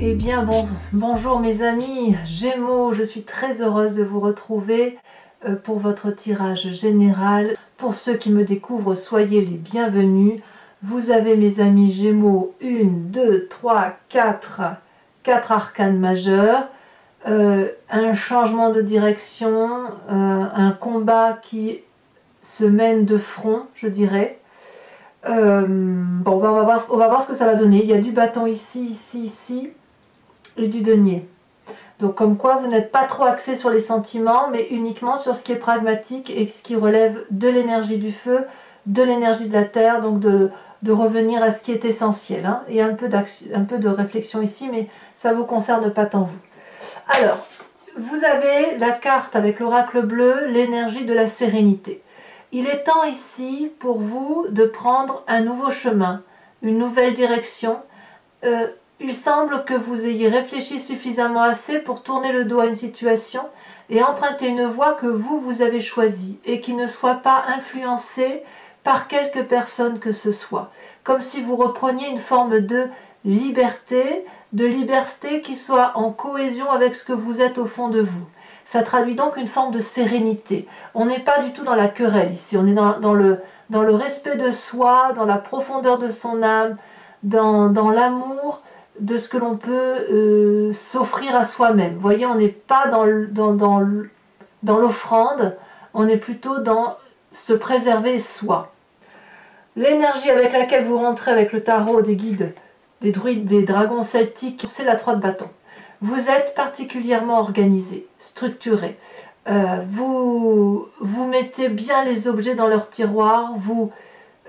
Eh bien, bonjour mes amis Gémeaux, je suis très heureuse de vous retrouver pour votre tirage général. Pour ceux qui me découvrent, soyez les bienvenus. Vous avez mes amis Gémeaux, 1, 2, 3, 4 arcanes majeurs, un changement de direction, un combat qui se mène de front, je dirais. Bon, on va voir ce que ça va donner. Il y a du bâton ici, ici, ici, et du denier. Donc comme quoi vous n'êtes pas trop axé sur les sentiments, mais uniquement sur ce qui est pragmatique et ce qui relève de l'énergie du feu, de l'énergie de la terre, donc de revenir à ce qui est essentiel. Hein. Il y a un peu de réflexion ici, mais ça ne vous concerne pas tant vous. Alors, vous avez la carte avec l'oracle bleu, l'énergie de la sérénité. Il est temps ici pour vous de prendre un nouveau chemin, une nouvelle direction. Il semble que vous ayez réfléchi suffisamment assez pour tourner le dos à une situation et emprunter une voie que vous avez choisie et qui ne soit pas influencée par quelque personne que ce soit. Comme si vous repreniez une forme de liberté qui soit en cohésion avec ce que vous êtes au fond de vous. Ça traduit donc une forme de sérénité. On n'est pas du tout dans la querelle ici, on est dans le respect de soi, dans la profondeur de son âme, dans l'amour de ce que l'on peut s'offrir à soi-même. Vous voyez, on n'est pas dans l'offrande, on est plutôt dans se préserver soi. L'énergie avec laquelle vous rentrez avec le tarot des guides, des druides, des dragons celtiques, c'est la 3 de bâton. Vous êtes particulièrement organisé, structuré. Vous mettez bien les objets dans leur tiroir, vous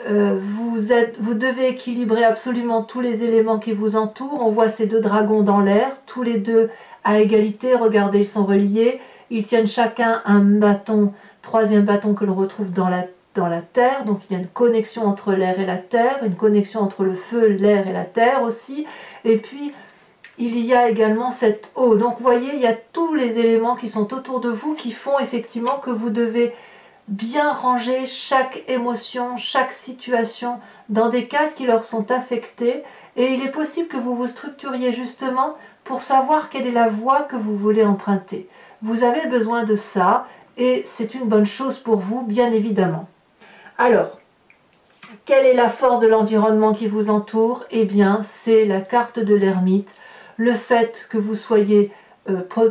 devez équilibrer absolument tous les éléments qui vous entourent. On voit ces deux dragons dans l'air, tous les deux à égalité. Regardez, ils sont reliés. Ils tiennent chacun un bâton, troisième bâton que l'on retrouve dans la terre. Donc il y a une connexion entre l'air et la terre, une connexion entre le feu, l'air et la terre aussi. Et puis il y a également cette eau. Donc vous voyez, il y a tous les éléments qui sont autour de vous qui font effectivement que vous devez bien ranger chaque émotion, chaque situation dans des cases qui leur sont affectées, et il est possible que vous vous structuriez justement pour savoir quelle est la voie que vous voulez emprunter. Vous avez besoin de ça et c'est une bonne chose pour vous, bien évidemment. Alors, quelle est la force de l'environnement qui vous entoure? Eh bien, c'est la carte de l'ermite, le fait que vous soyez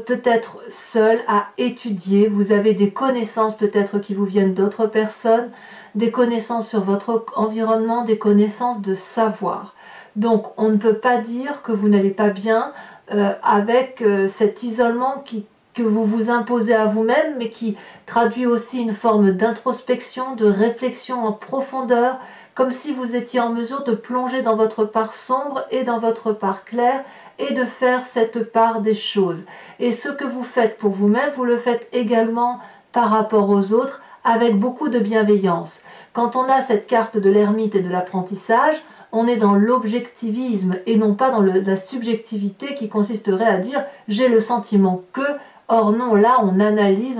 peut-être seul à étudier, vous avez des connaissances peut-être qui vous viennent d'autres personnes, des connaissances sur votre environnement, des connaissances de savoir. Donc on ne peut pas dire que vous n'allez pas bien avec cet isolement que vous vous imposez à vous-même, mais qui traduit aussi une forme d'introspection, de réflexion en profondeur, comme si vous étiez en mesure de plonger dans votre part sombre et dans votre part claire, et de faire cette part des choses. Et ce que vous faites pour vous-même, vous le faites également par rapport aux autres, avec beaucoup de bienveillance. Quand on a cette carte de l'ermite et de l'apprentissage, on est dans l'objectivisme et non pas dans la subjectivité qui consisterait à dire « j'ai le sentiment que ». Or non, là on analyse,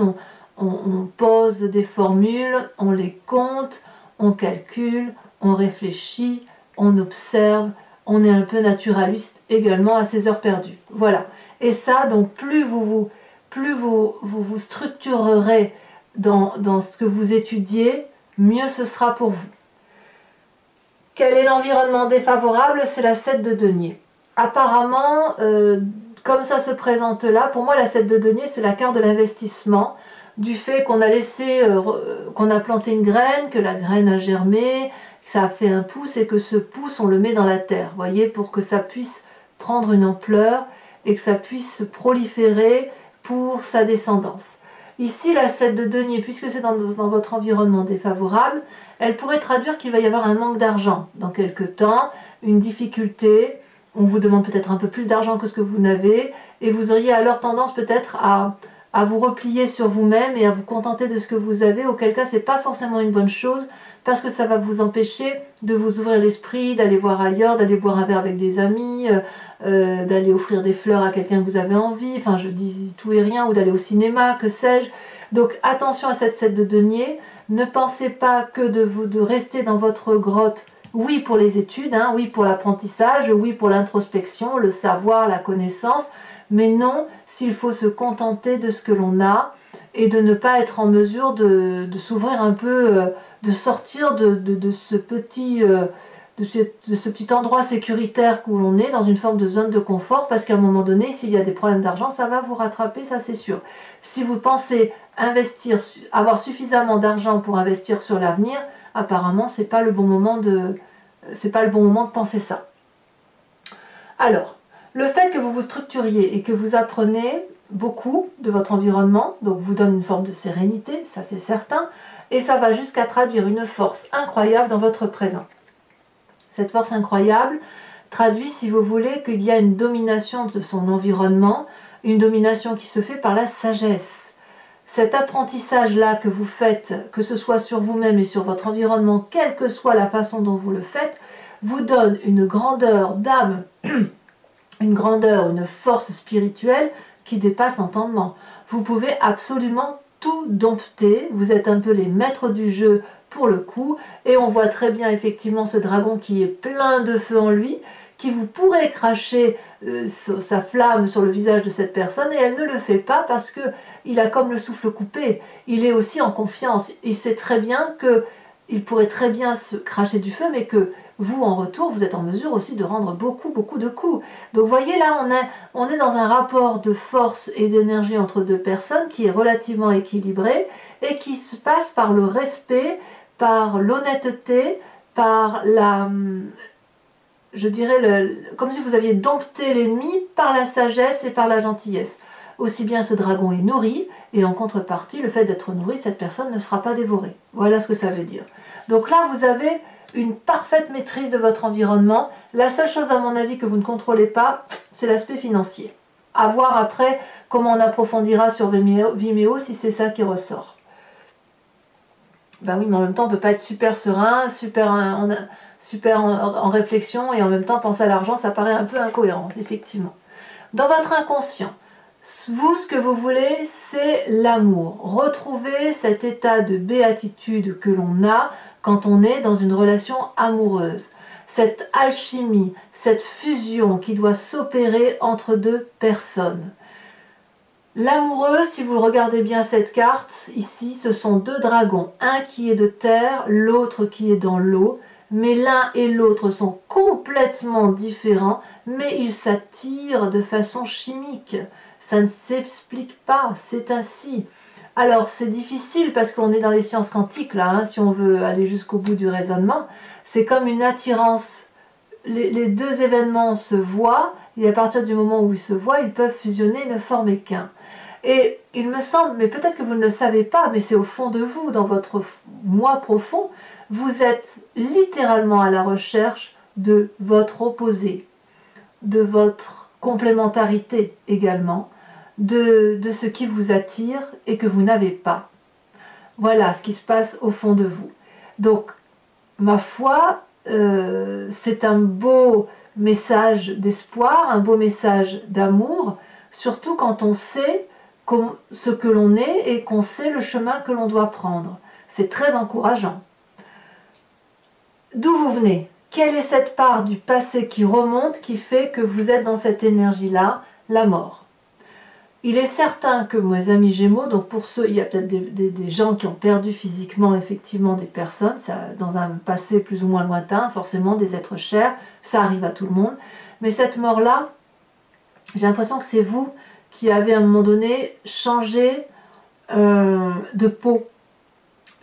on pose des formules, on les compte, on calcule, on réfléchit, on observe, on est un peu naturaliste également à ses heures perdues. Voilà. Et ça, donc plus vous structurerez dans ce que vous étudiez, mieux ce sera pour vous. Quel est l'environnement défavorable? C'est la 7 de denier. Apparemment, comme ça se présente là, pour moi la 7 de denier c'est la carte de l'investissement, du fait qu'on a laissé, qu'on a planté une graine, que la graine a germé, ça a fait un pouce et que ce pouce on le met dans la terre, voyez, pour que ça puisse prendre une ampleur et que ça puisse se proliférer pour sa descendance. Ici la 7 de denier, puisque c'est dans votre environnement défavorable, elle pourrait traduire qu'il va y avoir un manque d'argent dans quelques temps, une difficulté, on vous demande peut-être un peu plus d'argent que ce que vous n'avez, et vous auriez alors tendance peut-être à vous replier sur vous-même et à vous contenter de ce que vous avez, auquel cas c'est pas forcément une bonne chose, parce que ça va vous empêcher de vous ouvrir l'esprit, d'aller voir ailleurs, d'aller boire un verre avec des amis, d'aller offrir des fleurs à quelqu'un que vous avez envie, enfin je dis tout et rien, ou d'aller au cinéma, que sais-je. Donc attention à cette 7 de denier, ne pensez pas que de rester dans votre grotte Oui pour les études, hein, oui pour l'apprentissage, oui pour l'introspection, le savoir, la connaissance, mais non s'il faut se contenter de ce que l'on a et de ne pas être en mesure de s'ouvrir un peu, de sortir de ce petit... de ce petit endroit sécuritaire où l'on est, dans une forme de zone de confort, parce qu'à un moment donné, s'il y a des problèmes d'argent, ça va vous rattraper, ça c'est sûr. Si vous pensez investir, avoir suffisamment d'argent pour investir sur l'avenir, apparemment, c'est pas le bon moment de penser ça. Alors, le fait que vous vous structuriez et que vous apprenez beaucoup de votre environnement, donc vous donne une forme de sérénité, ça c'est certain, et ça va jusqu'à traduire une force incroyable dans votre présent. Cette force incroyable traduit, si vous voulez, qu'il y a une domination de son environnement, une domination qui se fait par la sagesse. Cet apprentissage-là que vous faites, que ce soit sur vous-même et sur votre environnement, quelle que soit la façon dont vous le faites, vous donne une grandeur d'âme, une grandeur, une force spirituelle qui dépasse l'entendement. Vous pouvez absolument tout dompter, vous êtes un peu les maîtres du jeu pour le coup, et on voit très bien effectivement ce dragon qui est plein de feu en lui, qui vous pourrait cracher sa flamme sur le visage de cette personne, et elle ne le fait pas parce que il a comme le souffle coupé, il est aussi en confiance, il sait très bien que il pourrait très bien se cracher du feu, mais que vous, en retour, vous êtes en mesure aussi de rendre beaucoup de coups. Donc vous voyez là, on est dans un rapport de force et d'énergie entre deux personnes qui est relativement équilibré et qui se passe par le respect, par l'honnêteté, par la... je dirais, comme si vous aviez dompté l'ennemi par la sagesse et par la gentillesse. Aussi bien ce dragon est nourri, et en contrepartie, le fait d'être nourri, cette personne ne sera pas dévorée. Voilà ce que ça veut dire. Donc là, vous avez une parfaite maîtrise de votre environnement. La seule chose, à mon avis, que vous ne contrôlez pas, c'est l'aspect financier. À voir après comment on approfondira sur Vimeo si c'est ça qui ressort. Ben oui, mais en même temps, on ne peut pas être super serein, super en réflexion, et en même temps penser à l'argent, ça paraît un peu incohérent, effectivement. Dans votre inconscient, vous, ce que vous voulez, c'est l'amour. Retrouver cet état de béatitude que l'on a quand on est dans une relation amoureuse. Cette alchimie, cette fusion qui doit s'opérer entre deux personnes. L'amoureux, si vous regardez bien cette carte, ici, ce sont deux dragons. Un qui est de terre, l'autre qui est dans l'eau. Mais l'un et l'autre sont complètement différents, mais ils s'attirent de façon chimique. Ça ne s'explique pas, c'est ainsi. Alors c'est difficile parce qu'on est dans les sciences quantiques là, hein, si on veut aller jusqu'au bout du raisonnement. C'est comme une attirance. Les deux événements se voient et à partir du moment où ils se voient, ils peuvent fusionner et ne former qu'un. Et il me semble, mais peut-être que vous ne le savez pas, mais c'est au fond de vous, dans votre moi profond, vous êtes littéralement à la recherche de votre opposé, de votre complémentarité également, de ce qui vous attire et que vous n'avez pas. Voilà ce qui se passe au fond de vous. Donc, ma foi, c'est un beau message d'espoir, un beau message d'amour, surtout quand on sait ce que l'on est et qu'on sait le chemin que l'on doit prendre. C'est très encourageant. D'où vous venez? Quelle est cette part du passé qui remonte, qui fait que vous êtes dans cette énergie-là? La mort. Il est certain que mes amis Gémeaux, donc pour ceux, il y a peut-être des gens qui ont perdu physiquement effectivement des personnes, ça, dans un passé plus ou moins lointain, forcément des êtres chers, ça arrive à tout le monde. Mais cette mort-là, j'ai l'impression que c'est vous qui avez à un moment donné changé de peau,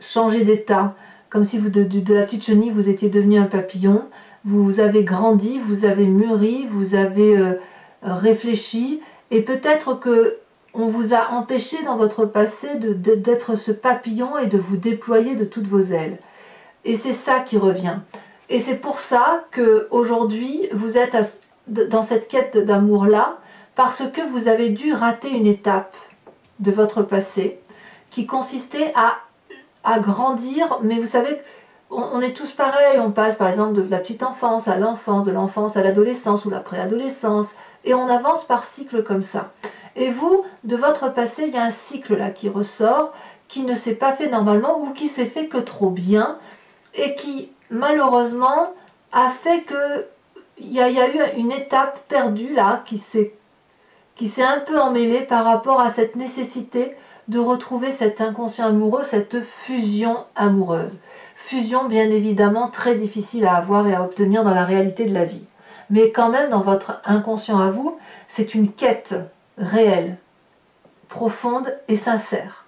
changé d'état, comme si vous, de la petite chenille, vous étiez devenu un papillon, vous avez grandi, vous avez mûri, vous avez réfléchi, et peut-être que on vous a empêché dans votre passé d'être ce papillon et de vous déployer de toutes vos ailes. Et c'est ça qui revient. Et c'est pour ça qu'aujourd'hui, vous êtes dans cette quête d'amour-là, parce que vous avez dû rater une étape de votre passé qui consistait à grandir, mais vous savez, on est tous pareils, on passe par exemple de la petite enfance à l'enfance, de l'enfance à l'adolescence ou la préadolescence, et on avance par cycle comme ça. Et vous, de votre passé, il y a un cycle là qui ressort, qui ne s'est pas fait normalement ou qui s'est fait que trop bien, et qui malheureusement a fait que il y a eu une étape perdue là qui s'est un peu emmêlée par rapport à cette nécessité de retrouver cet inconscient amoureux, cette fusion amoureuse. Fusion bien évidemment très difficile à avoir et à obtenir dans la réalité de la vie. Mais quand même dans votre inconscient à vous, c'est une quête réelle, profonde et sincère.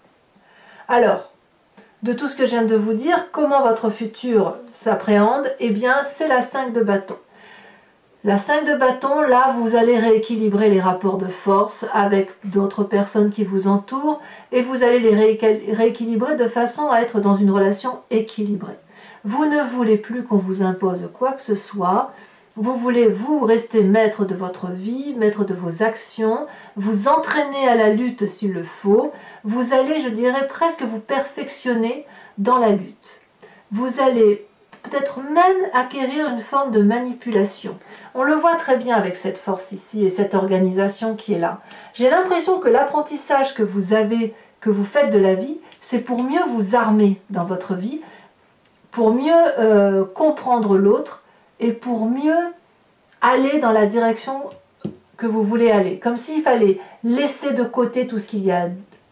Alors, de tout ce que je viens de vous dire, comment votre futur s'appréhende? Eh bien, c'est la 5 de bâton. La 5 de bâton, là, vous allez rééquilibrer les rapports de force avec d'autres personnes qui vous entourent et vous allez les rééquilibrer de façon à être dans une relation équilibrée. Vous ne voulez plus qu'on vous impose quoi que ce soit. Vous voulez, vous, rester maître de votre vie, maître de vos actions, vous entraîner à la lutte s'il le faut. Vous allez, je dirais, presque vous perfectionner dans la lutte. Vous allez peut-être même acquérir une forme de manipulation. On le voit très bien avec cette force ici et cette organisation qui est là. J'ai l'impression que l'apprentissage que vous avez, que vous faites de la vie, c'est pour mieux vous armer dans votre vie, pour mieux comprendre l'autre, et pour mieux aller dans la direction que vous voulez aller. Comme s'il fallait laisser de côté tout ce qu'il y a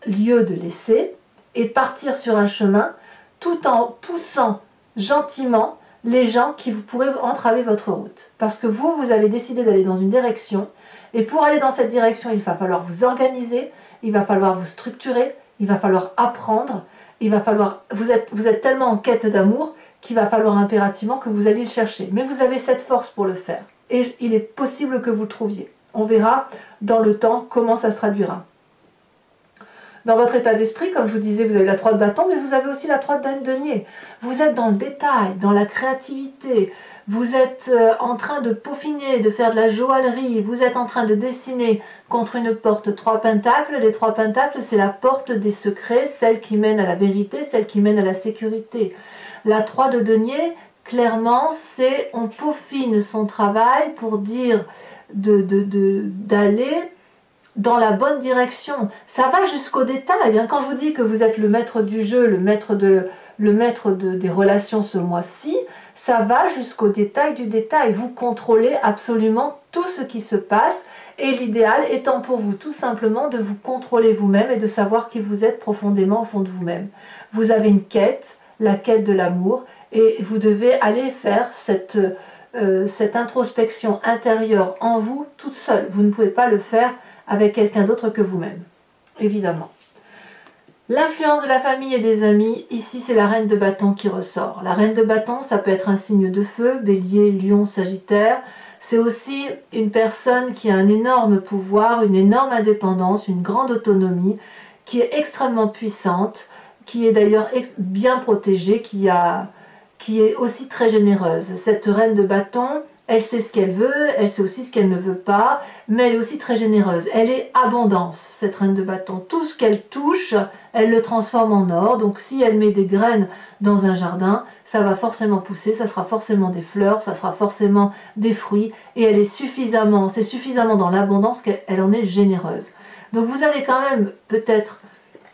lieu de laisser et partir sur un chemin tout en poussant gentiment les gens qui pourraient entraver votre route. Parce que vous avez décidé d'aller dans une direction et pour aller dans cette direction, il va falloir vous organiser, il va falloir vous structurer, il va falloir apprendre, il va falloir... Vous êtes tellement en quête d'amour qu'il va falloir impérativement que vous alliez le chercher. Mais vous avez cette force pour le faire. Et il est possible que vous le trouviez. On verra dans le temps comment ça se traduira. Dans votre état d'esprit, comme je vous disais, vous avez la 3 de bâton, mais vous avez aussi la 3 de denier. Vous êtes dans le détail, dans la créativité. Vous êtes en train de peaufiner, de faire de la joaillerie. Vous êtes en train de dessiner contre une porte 3 pentacles. Les 3 pentacles, c'est la porte des secrets, celle qui mène à la vérité, celle qui mène à la sécurité. La 3 de denier, clairement, c'est on peaufine son travail pour dire d'aller dans la bonne direction. Ça va jusqu'au détail. Hein. Quand je vous dis que vous êtes le maître du jeu, le maître des relations ce mois-ci, ça va jusqu'au détail du détail. Vous contrôlez absolument tout ce qui se passe et l'idéal étant pour vous tout simplement de vous contrôler vous-même et de savoir qui vous êtes profondément au fond de vous-même. Vous avez une quête, la quête de l'amour, et vous devez aller faire cette introspection intérieure en vous toute seule. Vous ne pouvez pas le faire avec quelqu'un d'autre que vous-même, évidemment. L'influence de la famille et des amis, ici c'est la reine de bâton qui ressort. La reine de bâton, ça peut être un signe de feu, bélier, lion, sagittaire. C'est aussi une personne qui a un énorme pouvoir, une énorme indépendance, une grande autonomie, qui est extrêmement puissante, qui est d'ailleurs bien protégée, qui est aussi très généreuse. Cette reine de bâton, elle sait ce qu'elle veut, elle sait aussi ce qu'elle ne veut pas, mais elle est aussi très généreuse. Elle est abondance, cette reine de bâton. Tout ce qu'elle touche, elle le transforme en or. Donc si elle met des graines dans un jardin, ça va forcément pousser, ça sera forcément des fleurs, ça sera forcément des fruits. Et elle est c'est suffisamment dans l'abondance qu'elle en est généreuse. Donc vous avez quand même peut-être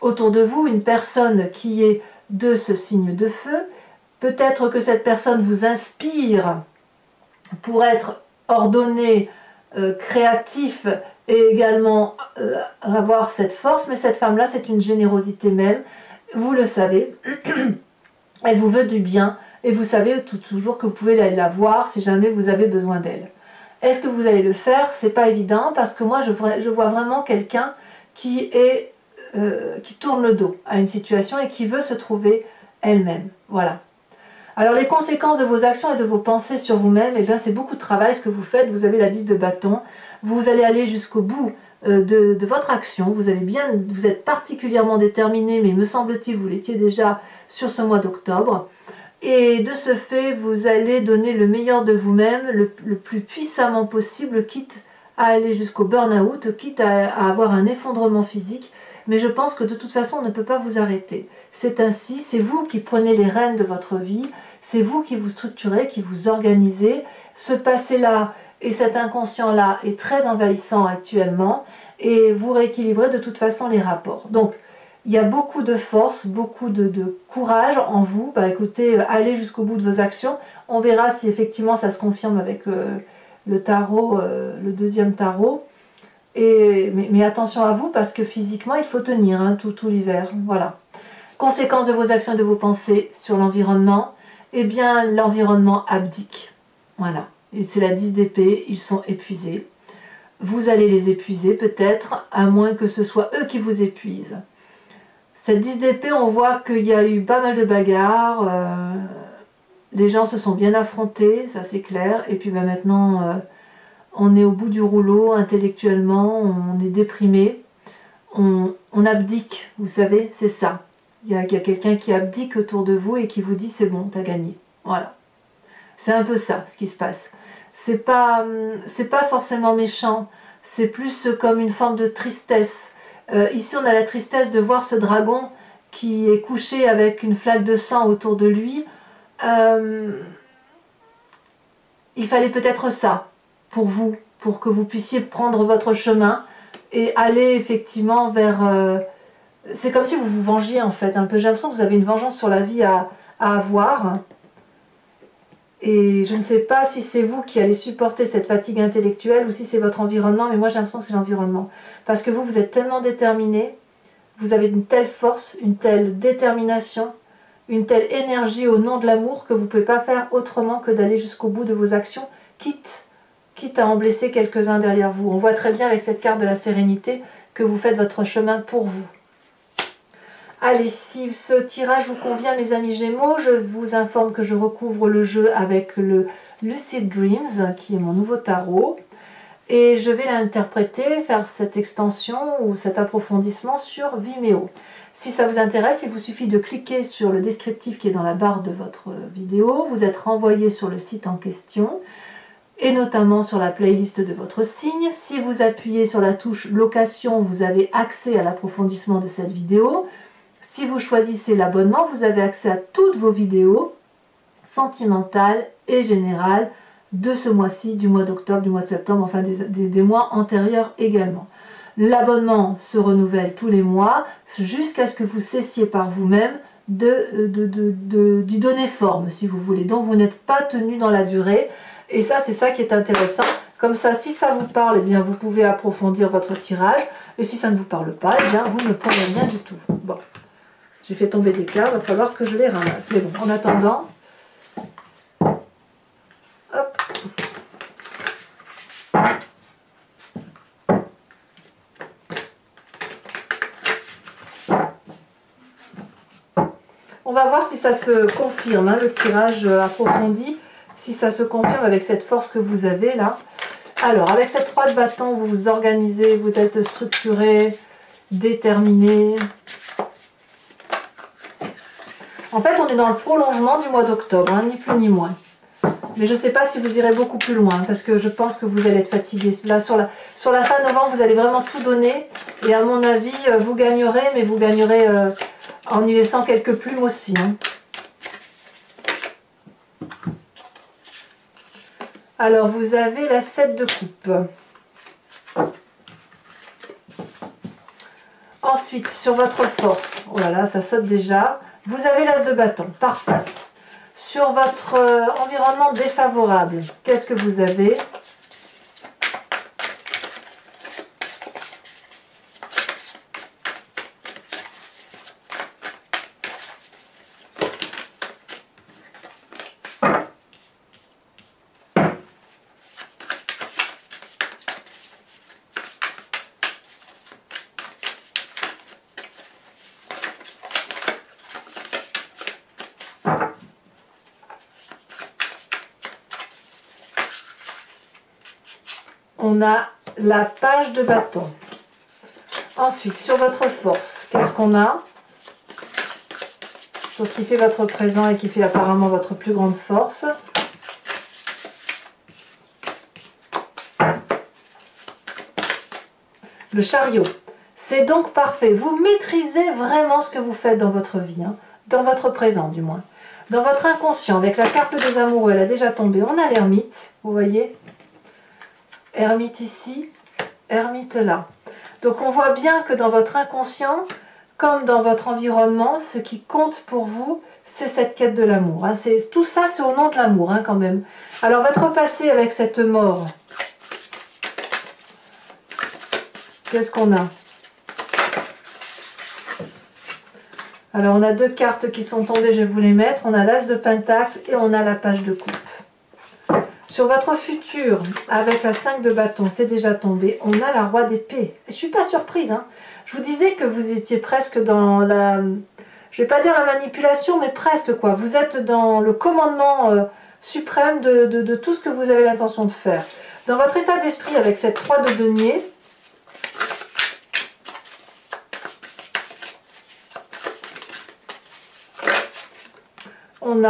autour de vous une personne qui est de ce signe de feu. Peut-être que cette personne vous inspire pour être ordonné, créatif et également avoir cette force, mais cette femme-là, c'est une générosité même, vous le savez, elle vous veut du bien et vous savez toujours que vous pouvez la voir si jamais vous avez besoin d'elle. Est-ce que vous allez le faire? C'est pas évident parce que moi je vois vraiment quelqu'un qui tourne le dos à une situation et qui veut se trouver elle-même. Voilà. Alors les conséquences de vos actions et de vos pensées sur vous-même, eh bien c'est beaucoup de travail ce que vous faites. Vous avez la 10 de bâton, vous allez aller jusqu'au bout de votre action. Vous êtes particulièrement déterminé, mais me semble-t-il vous l'étiez déjà sur ce mois d'octobre. Et de ce fait, vous allez donner le meilleur de vous-même, le plus puissamment possible, quitte à aller jusqu'au burn-out, quitte à avoir un effondrement physique. Mais je pense que de toute façon, on ne peut pas vous arrêter. C'est ainsi, c'est vous qui prenez les rênes de votre vie, c'est vous qui vous structurez, qui vous organisez. Ce passé-là et cet inconscient-là est très envahissant actuellement et vous rééquilibrez de toute façon les rapports. Donc, Il y a beaucoup de force, beaucoup de courage en vous. Bah, écoutez, allez jusqu'au bout de vos actions. On verra si effectivement ça se confirme avec le tarot, le deuxième tarot. Mais attention à vous parce que physiquement il faut tenir hein, tout l'hiver. Voilà. Conséquence de vos actions et de vos pensées sur l'environnement. Eh bien l'environnement abdique. Voilà. Et c'est la 10 d'épée, ils sont épuisés. Vous allez les épuiser peut-être, à moins que ce soit eux qui vous épuisent. Cette 10 d'épée, on voit qu'il y a eu pas mal de bagarres, les gens se sont bien affrontés, ça c'est clair, et puis maintenant on est au bout du rouleau intellectuellement, on est déprimé, on abdique, vous savez, c'est ça. Il y a quelqu'un qui abdique autour de vous et qui vous dit c'est bon, t'as gagné. Voilà. C'est un peu ça ce qui se passe. C'est pas forcément méchant, c'est plus comme une forme de tristesse. Ici on a la tristesse de voir ce dragon qui est couché avec une flaque de sang autour de lui. Il fallait peut-être ça pour vous, pour que vous puissiez prendre votre chemin et aller effectivement vers... c'est comme si vous vous vengiez en fait un peu. J'ai l'impression que vous avez une vengeance sur la vie à avoir. Et je ne sais pas si c'est vous qui allez supporter cette fatigue intellectuelle ou si c'est votre environnement, mais moi j'ai l'impression que c'est l'environnement. Parce que vous êtes tellement déterminé, vous avez une telle force, une telle détermination, une telle énergie au nom de l'amour que vous ne pouvez pas faire autrement que d'aller jusqu'au bout de vos actions, quitte à en blesser quelques-uns derrière vous. On voit très bien avec cette carte de la sérénité que vous faites votre chemin pour vous. Allez, si ce tirage vous convient, mes amis Gémeaux, je vous informe que je recouvre le jeu avec le Lucid Dreams, qui est mon nouveau tarot. Et je vais l'interpréter, faire cette extension ou cet approfondissement sur Vimeo. Si ça vous intéresse, il vous suffit de cliquer sur le descriptif qui est dans la barre de votre vidéo. Vous êtes renvoyé sur le site en question et notamment sur la playlist de votre signe. Si vous appuyez sur la touche location, vous avez accès à l'approfondissement de cette vidéo. Si vous choisissez l'abonnement, vous avez accès à toutes vos vidéos sentimentales et générales de ce mois-ci, du mois d'octobre, du mois de septembre, enfin des mois antérieurs également. L'abonnement se renouvelle tous les mois jusqu'à ce que vous cessiez par vous-même d'y donner forme, si vous voulez. Donc vous n'êtes pas tenu dans la durée. Et ça, c'est ça qui est intéressant. Comme ça, si ça vous parle, eh bien, vous pouvez approfondir votre tirage. Et si ça ne vous parle pas, eh bien, vous ne pourrez rien du tout. Bon. J'ai fait tomber des cartes, il va falloir que je les ramasse. Mais bon, en attendant, hop. On va voir si ça se confirme, hein, le tirage approfondi, si ça se confirme avec cette force que vous avez là. Alors, avec cette 3 de bâton, vous vous organisez, vous êtes structuré, déterminé. En fait, on est dans le prolongement du mois d'octobre, hein, ni plus ni moins. Mais je ne sais pas si vous irez beaucoup plus loin, parce que je pense que vous allez être fatigué. Là, sur la fin novembre, vous allez vraiment tout donner. Et à mon avis, vous gagnerez, mais vous gagnerez en y laissant quelques plumes aussi. Hein. Alors, vous avez la 7 de coupe. Ensuite, sur votre force, oh là là, ça saute déjà. Vous avez l'as de bâton, parfait. Sur votre environnement défavorable, qu'est-ce que vous avez? On a la page de bâton. Ensuite, sur votre force, qu'est-ce qu'on a? Sur ce qui fait votre présent et qui fait apparemment votre plus grande force. Le chariot. C'est donc parfait. Vous maîtrisez vraiment ce que vous faites dans votre vie, hein, dans votre présent du moins. Dans votre inconscient, avec la carte des amoureux, elle a déjà tombé. On a l'ermite, vous voyez? Ermite ici, ermite là. Donc on voit bien que dans votre inconscient, comme dans votre environnement, ce qui compte pour vous, c'est cette quête de l'amour. Hein. Tout ça, c'est au nom de l'amour, hein, quand même. Alors, votre passé avec cette mort, qu'est-ce qu'on a? Alors, on a deux cartes qui sont tombées, je vais vous les mettre. On a l'As de Pentacle et on a la Page de Coupe. Sur votre futur, avec la 5 de bâton, c'est déjà tombé. On a la Roi d'épée. Je ne suis pas surprise. Hein. Je vous disais que vous étiez presque dans la... Je ne vais pas dire la manipulation, mais presque quoi. Vous êtes dans le commandement suprême de tout ce que vous avez l'intention de faire. Dans votre état d'esprit, avec cette 3 de denier, on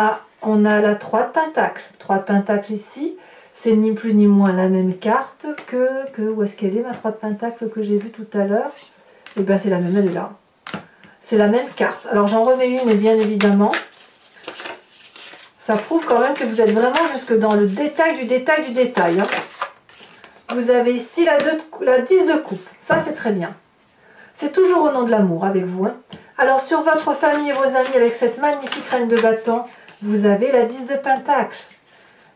a la 3 de Pentacle. 3 de Pentacle ici, c'est ni plus ni moins la même carte que où est-ce qu'elle est ma 3 de Pentacle que j'ai vue tout à l'heure? Et bien c'est la même, elle est là. C'est la même carte. Alors j'en remets une et bien évidemment, ça prouve quand même que vous êtes vraiment jusque dans le détail du détail du détail. Hein. Vous avez ici la 10 de coupe. Ça c'est très bien. C'est toujours au nom de l'amour avec vous. Hein. Alors sur votre famille et vos amis avec cette magnifique reine de bâton, vous avez la 10 de Pentacle.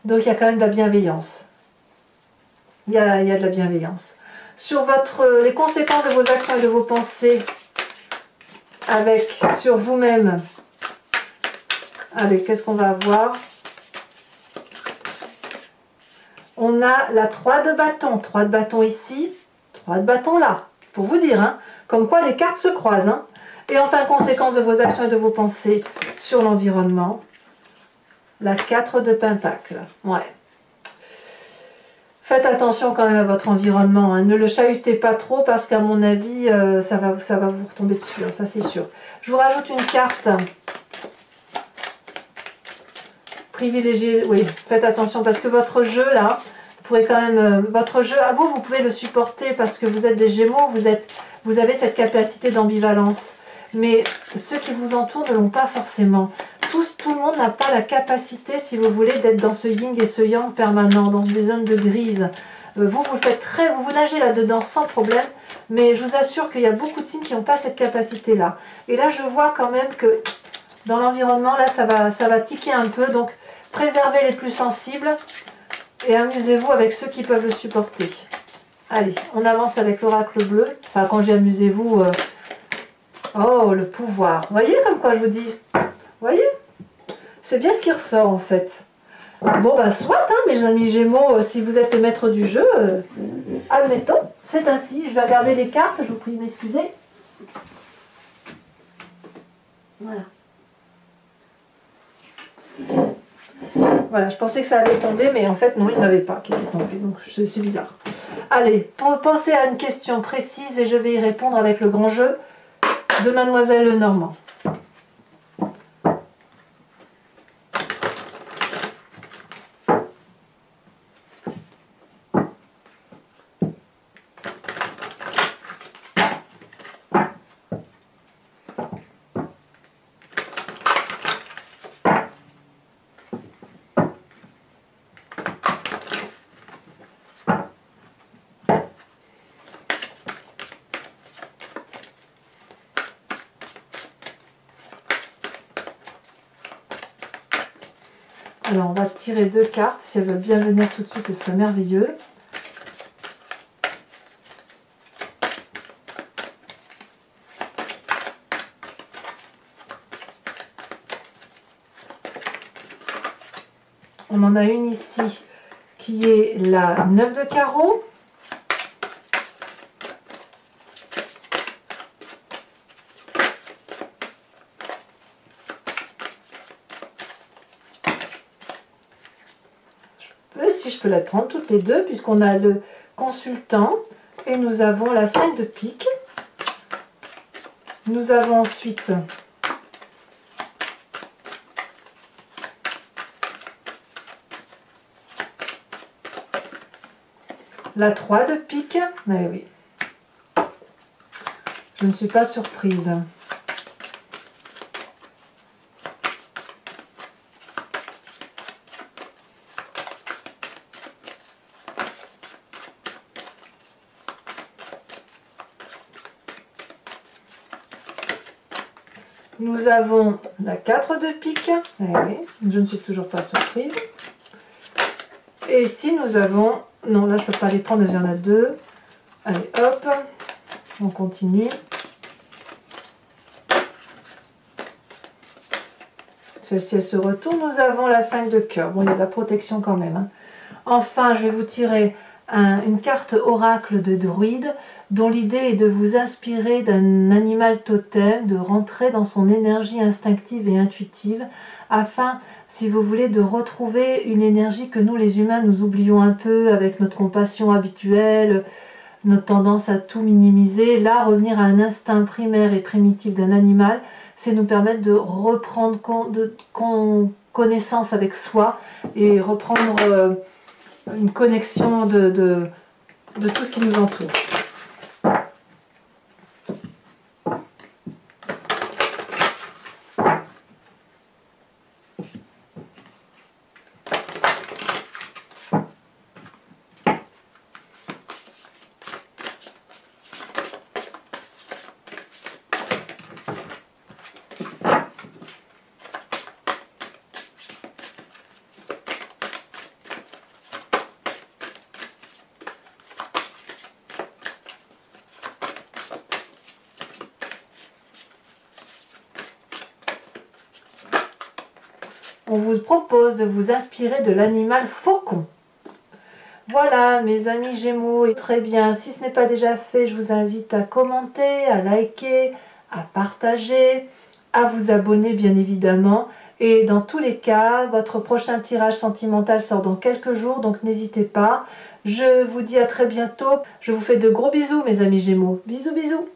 Donc il y a quand même de la bienveillance. Il y a de la bienveillance. Sur les conséquences de vos actions et de vos pensées, sur vous-même. Allez, qu'est-ce qu'on va avoir? On a la 3 de bâton. 3 de bâton ici, 3 de bâton là. Pour vous dire, hein, comme quoi les cartes se croisent. Hein. Et enfin, conséquence de vos actions et de vos pensées sur l'environnement. La 4 de Pentacle. Ouais. Faites attention quand même à votre environnement. Hein. Ne le chahutez pas trop parce qu'à mon avis, ça va vous retomber dessus. Hein, ça, c'est sûr. Je vous rajoute une carte. Privilégiez. Oui, faites attention parce que votre jeu, là, vous pourrez quand même... votre jeu, à vous, vous pouvez le supporter parce que vous êtes des Gémeaux. Vous avez cette capacité d'ambivalence. Mais ceux qui vous entourent ne l'ont pas forcément. Tout le monde n'a pas la capacité, si vous voulez, d'être dans ce yin et ce yang permanent, dans des zones de grise. Vous le faites vous nagez là-dedans sans problème, mais je vous assure qu'il y a beaucoup de signes qui n'ont pas cette capacité-là. Et là, je vois quand même que dans l'environnement, là, ça va tiquer un peu, donc préservez les plus sensibles et amusez-vous avec ceux qui peuvent le supporter. Allez, on avance avec l'oracle bleu. Enfin, quand j'ai amusez-vous... Oh, le pouvoir. Vous voyez comme quoi je vous dis? Vous voyez? C'est bien ce qui ressort en fait. Bon ben soit, hein, mes amis Gémeaux, si vous êtes le maître du jeu, admettons, c'est ainsi. Je vais regarder les cartes, je vous prie de m'excuser. Voilà. Voilà, je pensais que ça allait tomber, mais en fait non, il n'avait pas qui était tombé, donc c'est bizarre. Allez, pensez à une question précise et je vais y répondre avec le grand jeu de Mademoiselle Lenormand. Alors, on va tirer deux cartes. Si elles veulent bien venir tout de suite, ce serait merveilleux. On en a une ici qui est la 9 de carreau. Si je peux la prendre toutes les deux, puisqu'on a le consultant et nous avons la 5 de pique. Nous avons ensuite la 3 de pique. Oui, oui. Je ne suis pas surprise. Nous avons la 4 de pique. Eh oui, je ne suis toujours pas surprise. Et ici, nous avons... Non, là, je ne peux pas les prendre, il y en a 2. Allez, hop, on continue. Celle-ci, elle se retourne. Nous avons la 5 de cœur. Bon, il y a de la protection quand même. Hein. Enfin, je vais vous tirer une carte oracle de druide dont l'idée est de vous inspirer d'un animal totem, de rentrer dans son énergie instinctive et intuitive afin, si vous voulez, de retrouver une énergie que nous les humains nous oublions un peu avec notre compassion habituelle, notre tendance à tout minimiser. Là, revenir à un instinct primaire et primitif d'un animal, c'est nous permettre de reprendre connaissance avec soi et reprendre une connexion de tout ce qui nous entoure. On vous propose de vous inspirer de l'animal faucon. Voilà mes amis Gémeaux, et très bien, si ce n'est pas déjà fait, je vous invite à commenter, à liker, à partager, à vous abonner bien évidemment. Et dans tous les cas, votre prochain tirage sentimental sort dans quelques jours, donc n'hésitez pas. Je vous dis à très bientôt, je vous fais de gros bisous mes amis Gémeaux. Bisous bisous.